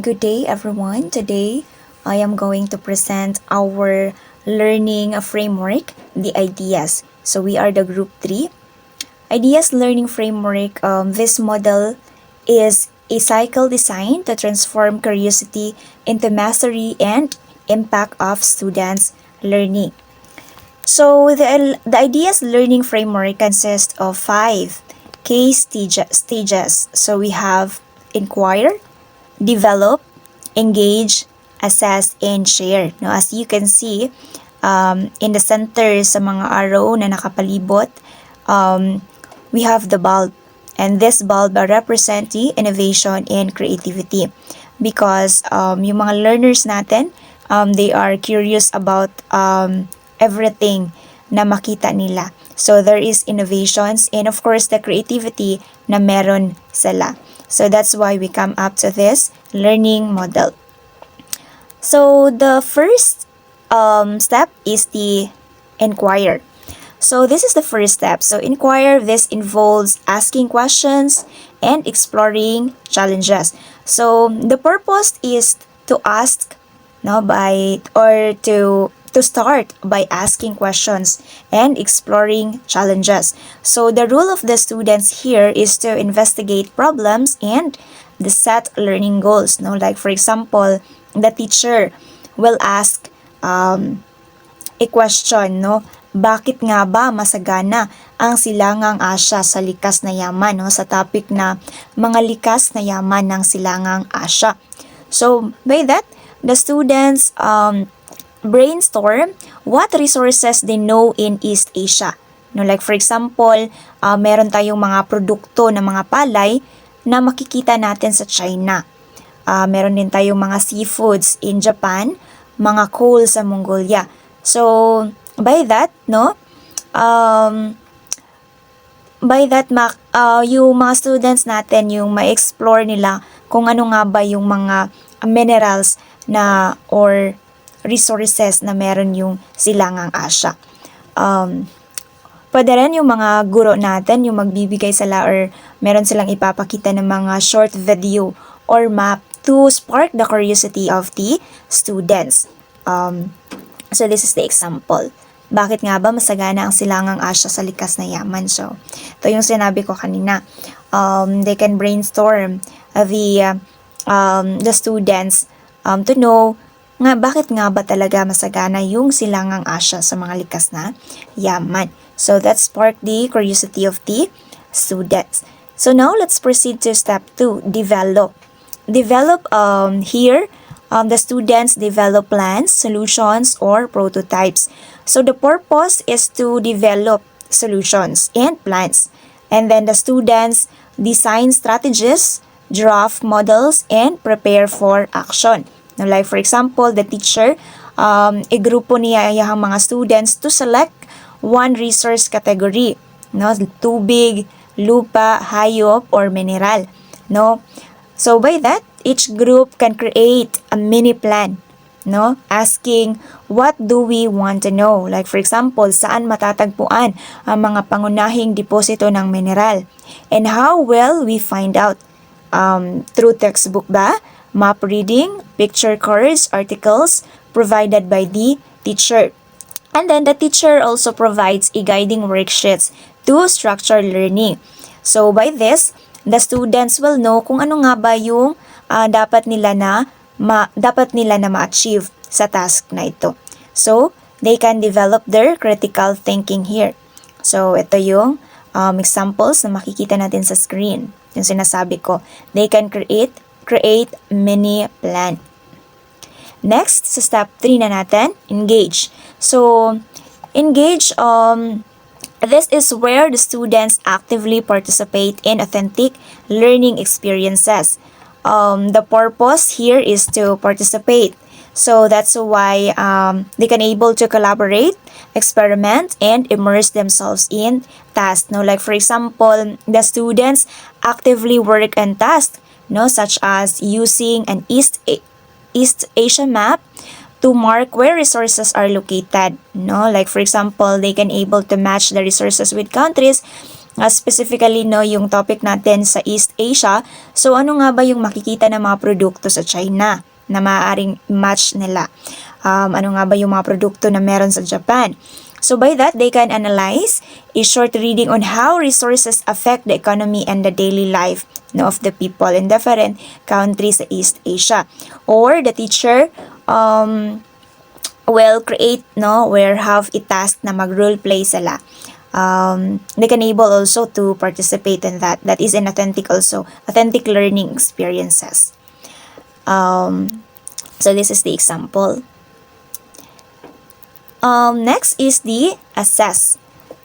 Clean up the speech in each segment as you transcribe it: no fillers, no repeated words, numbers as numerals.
Good day, everyone. Today, I am going to present our learning framework, the ideas. So, we are the group 3. Ideas learning framework, this model is a cycle designed to transform curiosity into mastery and impact of students' learning. So, the ideas learning framework consists of 5 case stages. So, we have inquire, develop, engage, assess, and share. No, as you can see, in the center sa mga arrow na nakapalibot, we have the bulb. And this bulb represent the innovation and creativity. Because yung mga learners natin, they are curious about everything na makita nila. So there is innovations and of course the creativity na meron sila. So that's why we come up to this learning model. So the first step is the inquire. So this is the first step. So inquire, this involves asking questions and exploring challenges. So the purpose is to ask, to start by asking questions and exploring challenges. So the role of the students here is to investigate problems and the set learning goals. Like for example, the teacher will ask a question, bakit nga ba masagana ang silangang Asya sa likas na yaman, sa topic na mga likas na yaman ng silangang Asya. So by that, the students brainstorm what resources they know in East Asia. Like for example, meron tayong mga produkto ng mga palay na makikita natin sa China. Meron din tayong mga seafoods in Japan, mga coal sa Mongolia. So, by that, yung mga students natin, yung ma-explore nila kung ano nga ba yung mga minerals na or resources na meron yung silangang Asya. Pwede rin yung mga guro natin, yung magbibigay sila or meron silang ipapakita ng mga short video or map to spark the curiosity of the students. So this is the example. Bakit nga ba masagana ang silangang Asya sa likas na yaman? So, ito yung sinabi ko kanina. They can brainstorm the students to know bakit nga ba talaga masagana yung silangang Asya sa mga likas na yaman. So that sparked the curiosity of the students. So now let's proceed to step 2, develop. Develop here, the students develop plans, solutions, or prototypes. So the purpose is to develop solutions and plans. And then the students design strategies, draft models, and prepare for action. Like for example, the teacher, igrupo niya yung mga students to select one resource category. Tubig, lupa, hayop, or mineral. So by that, each group can create a mini plan. Asking, what do we want to know? Like for example, saan matatagpuan ang mga pangunahing deposito ng mineral? And how will we find out? Through textbook ba? Map reading, picture cards, articles provided by the teacher. And then the teacher also provides a guiding worksheets to structure learning. So by this, the students will know kung ano nga ba yung dapat nila na ma-achieve sa task na ito. So they can develop their critical thinking here. So ito yung examples na makikita natin sa screen. Yung sinasabi ko, they can create mini plan. Next, sa step 3 na natin, engage. So, engage, this is where the students actively participate in authentic learning experiences. The purpose here is to participate. So that's why they can able to collaborate, experiment, and immerse themselves in tasks. Like for example, the students actively work on tasks, such as using an East Asia map to mark where resources are located. Like for example, they can able to match the resources with countries specifically no, yung topic natin sa East Asia. So ano nga ba yung makikita ng mga produkto sa China na maaaring match nila? Ano nga ba yung mga produkto na meron sa Japan? So by that, they can analyze a short reading on how resources affect the economy and the daily life no, of the people in different countries sa East Asia. Or the teacher will create no, where have a task na mag-role play sila. They can able also to participate in that. That is an authentic learning experiences. So this is the example. Next is the assess.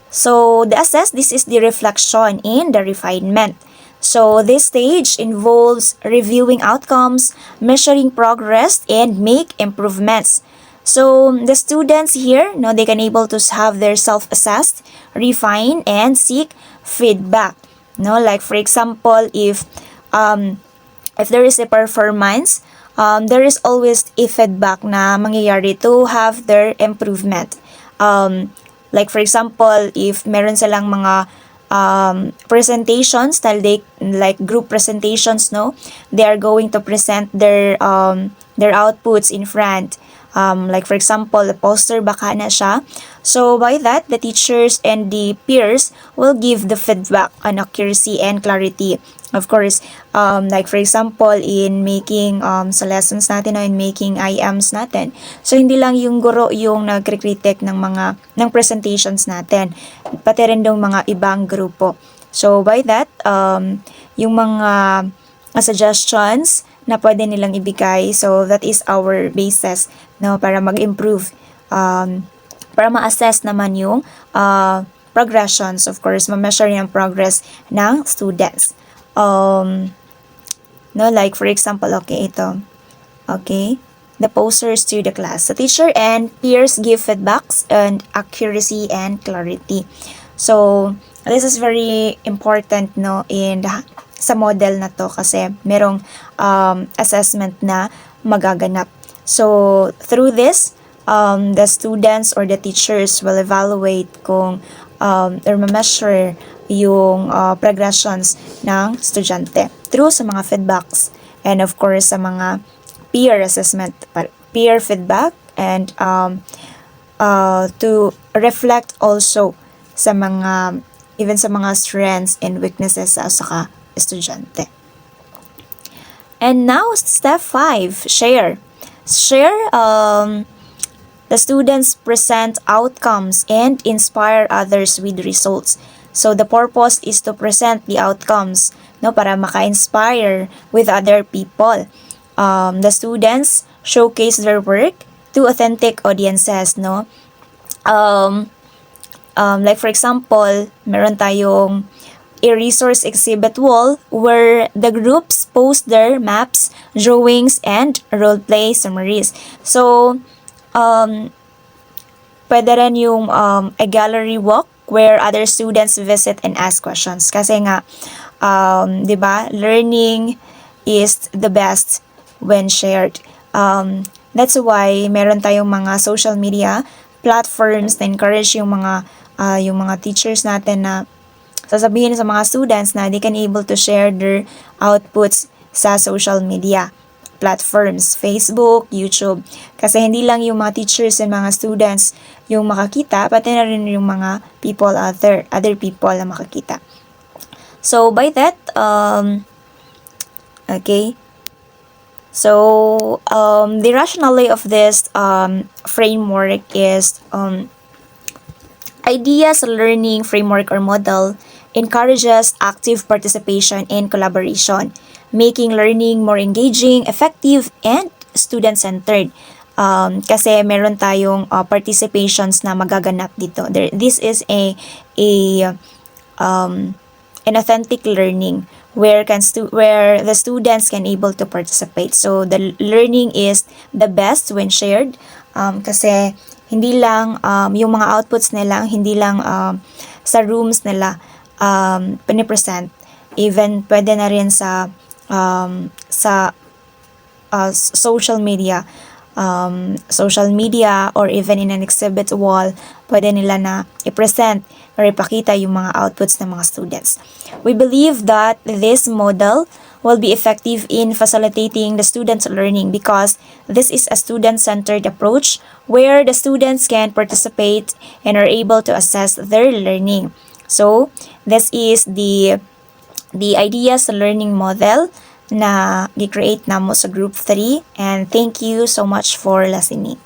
So the assess, this is the reflection and the refinement. So this stage involves reviewing outcomes, measuring progress, and make improvements. So the students here, no, they can able to have their self-assessed, refine, and seek feedback. No, like for example, if there is a performance, there is always a feedback na mangyayari to have their improvement. Like for example, if meron silang mga presentations, like group presentations, no, they are going to present their outputs in front. Like for example, the poster baka na siya. So by that, the teachers and the peers will give the feedback on accuracy and clarity. Of course, like for example, in making sa lessons natin, in making IMs natin. So hindi lang yung guro yung nagkritik ng presentations natin, pati rin yung mga ibang grupo. So by that, yung mga suggestions na pwede nilang ibigay. So that is our basis no, para mag-improve. Para ma-assess naman yung progressions. Of course, ma-measure yung progress ng students. No, like for example, okay, ito. Okay, the posters to the class. The teacher and peers give feedbacks and accuracy and clarity. So this is very important no sa model na to kasi merong assessment na magaganap. So through this, the students or the teachers will evaluate kung or ma-measure yung progressions ng estudyante through sa mga feedbacks and of course sa mga peer assessment, peer feedback and to reflect also sa mga even sa mga strengths and weaknesses sa saka estudyante. And now step 5, share. Share, the students present outcomes and inspire others with results. So the purpose is to present the outcomes no para maka-inspire with other people. The students showcase their work to authentic audiences no. Like for example, meron tayong a resource exhibit wall where the groups post their maps, drawings, and role-play summaries. So, pwede rin yung a gallery walk where other students visit and ask questions. Kasi nga, di ba, learning is the best when shared. That's why meron tayong mga social media platforms na encourage yung mga teachers natin na sasabihin sa mga students na they can able to share their outputs sa social media platforms, Facebook, YouTube. Kasi hindi lang yung mga teachers and mga students yung makakita, pati na rin yung mga people other people na makakita. So by that, okay. So the rationale of this framework is ideas learning framework or model encourages active participation and collaboration, making learning more engaging, effective, and student-centered. Kasi meron tayong participations na magaganap dito. This is an authentic learning where the students can able to participate. So the learning is the best when shared kasi hindi lang yung mga outputs nila, hindi lang sa rooms nila pinipresent, even pwede na rin sa social media or even in an exhibit wall, pwede nila na i-present or ipakita yung mga outputs ng mga students. We believe that this model will be effective in facilitating the students' learning because this is a student-centered approach where the students can participate and are able to assess their learning. So, this is the idea sa learning model na gi-create namo sa group 3, and thank you so much for listening.